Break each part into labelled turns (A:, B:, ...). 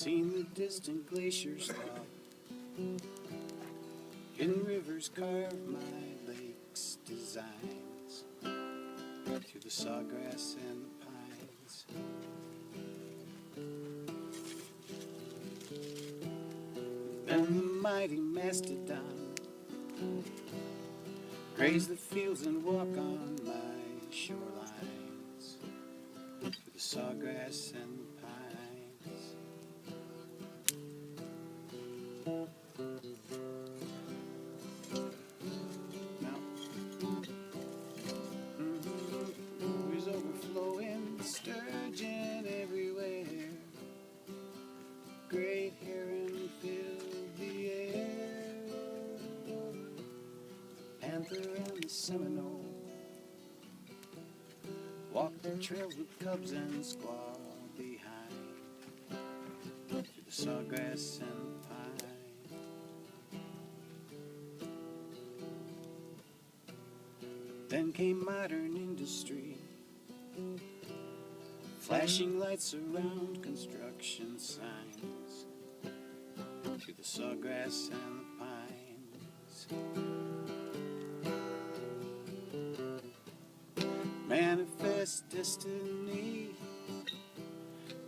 A: Seen the distant glaciers fall, hidden rivers carve my lake's designs through the sawgrass and the pines. Then the mighty mastodon graze the fields and walk on my shorelines through the sawgrass and the pines. Now, rivers overflowing, sturgeon everywhere, great heron fill the air, the panther and the Seminole walk the trails with cubs and squaw behind through the sawgrass and the pine. Then came modern industry, flashing lights around construction signs through the sawgrass and the pines. Manifest destiny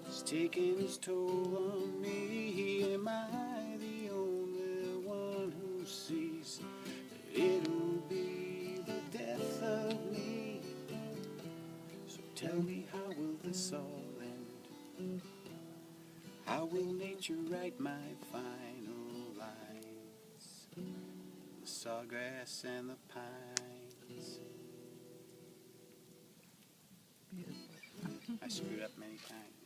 A: is taking its toll on me. Am I the only one who sees that it'll be the death of me? So tell me, how will this all end? How will nature write my final lines? The sawgrass and the pines. I screwed up many times.